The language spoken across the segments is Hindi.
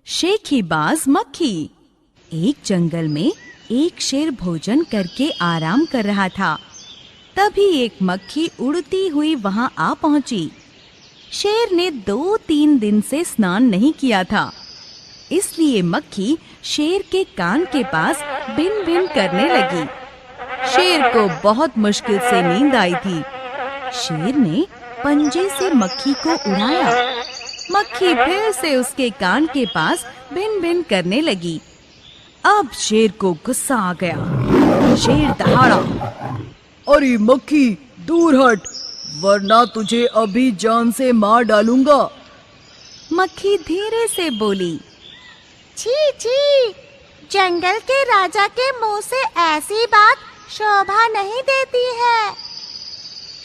शेखीबाज मक्खी। एक जंगल में एक शेर भोजन करके आराम कर रहा था। तभी एक मक्खी उड़ती हुई वहां आ पहुंची। शेर ने 2-3 दिन से स्नान नहीं किया था, इसलिए मक्खी शेर के कान के पास भिन भिन करने लगी। शेर को बहुत मुश्किल से नींद आई थी। शेर ने पंजे से मक्खी को उड़ाया। मक्खी फिर से उसके कान के पास भिन भिन करने लगी। अब शेर को गुस्सा आ गया। शेर दहाड़ा, अरे मक्खी, दूर हट, वरना तुझे अभी जान से मार डालूंगा। मक्खी धीरे से बोली, छी छी, जंगल के राजा के मुंह से ऐसी बात शोभा नहीं देती है।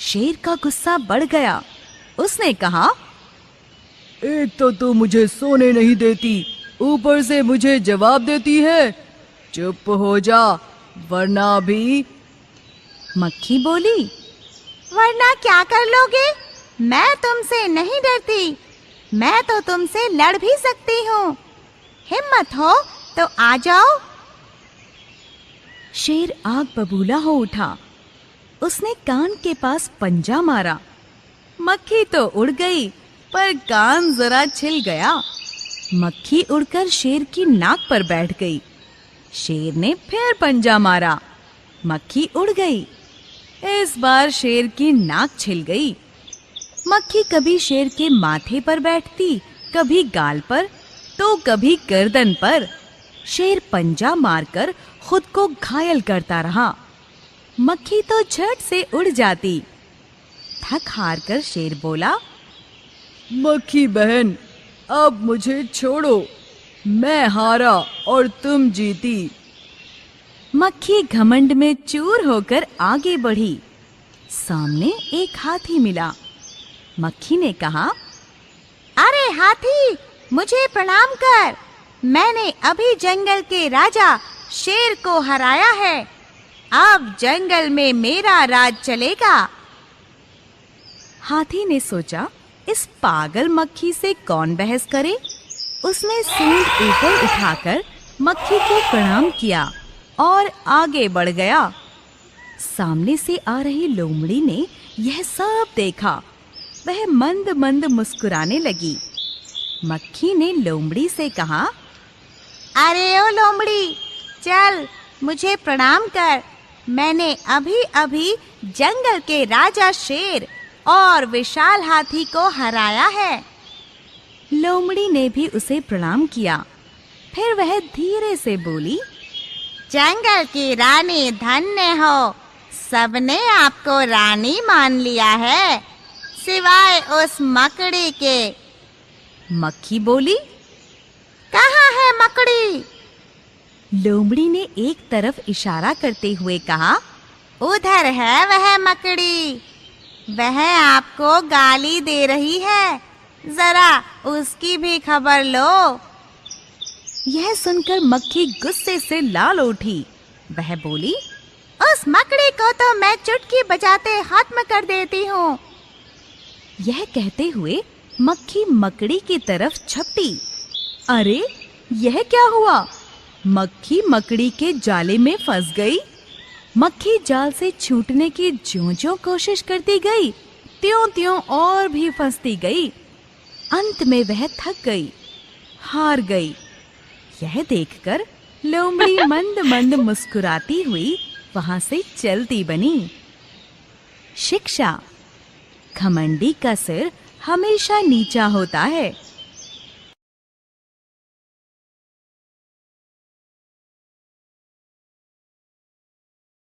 शेर का गुस्सा बढ़ गया। उसने कहा, एक तो तू मुझे सोने नहीं देती, ऊपर से मुझे जवाब देती है। चुप हो जा, वरना भी। मक्खी बोली, वरना क्या कर लोगे? मैं तुमसे नहीं डरती, मैं तो तुमसे लड़ भी सकती हूँ। हिम्मत हो तो आ जाओ। शेर आग बबूला हो उठा। उसने कान के पास पंजा मारा। मक्खी तो उड़ गई, पर कान जरा छिल गया। मक्खी उड़कर शेर की नाक पर बैठ गई। शेर ने फिर पंजा मारा। मक्खी उड़ गई। इस बार शेर की नाक छिल गई। मक्खी कभी शेर के माथे पर बैठती, कभी गाल पर, तो कभी गर्दन पर। शेर पंजा मारकर खुद को घायल करता रहा। मक्खी तो झट से उड़ जाती। थक हार कर शेर बोला, मक्खी बहन, अब मुझे छोड़ो, मैं हारा और तुम जीती। मक्खी घमंड में चूर होकर आगे बढ़ी। सामने एक हाथी मिला। मक्खी ने कहा, अरे हाथी, मुझे प्रणाम कर। मैंने अभी जंगल के राजा शेर को हराया है। अब जंगल में मेरा राज चलेगा। हाथी ने सोचा, इस पागल मक्खी से कौन बहस करे। उसने सूंड ऊपर उठाकर मक्खी को प्रणाम किया और आगे बढ़ गया। सामने से आ रही लोमड़ी ने यह सब देखा। वह मंद मंद मुस्कुराने लगी। मक्खी ने लोमड़ी से कहा, अरे ओ लोमड़ी, चल मुझे प्रणाम कर। मैंने अभी अभी जंगल के राजा शेर और विशाल हाथी को हराया है। लोमड़ी ने भी उसे प्रणाम किया। फिर वह धीरे से बोली, जंगल की रानी धन्य हो, सबने आपको रानी मान लिया है, सिवाय उस मकड़ी के। मक्खी बोली, कहाँ है मकड़ी? लोमड़ी ने एक तरफ इशारा करते हुए कहा, उधर है वह मकड़ी, वह आपको गाली दे रही है, जरा उसकी भी खबर लो। यह सुनकर मक्खी गुस्से से लाल उठी। वह बोली, उस मकड़ी को तो मैं चुटकी बजाते खत्म कर देती हूँ। यह कहते हुए मक्खी मकड़ी की तरफ झपटी। अरे, यह क्या हुआ? मक्खी मकड़ी के जाले में फंस गई। मक्खी जाल से छूटने की ज्यों-ज्यों कोशिश करती गई, त्यों-त्यों और भी फंसती गई। अंत में वह थक गई, हार गई। यह देखकर लोमड़ी मंद मंद मुस्कुराती हुई वहां से चलती बनी। शिक्षा: घमंडी का सिर हमेशा नीचा होता है।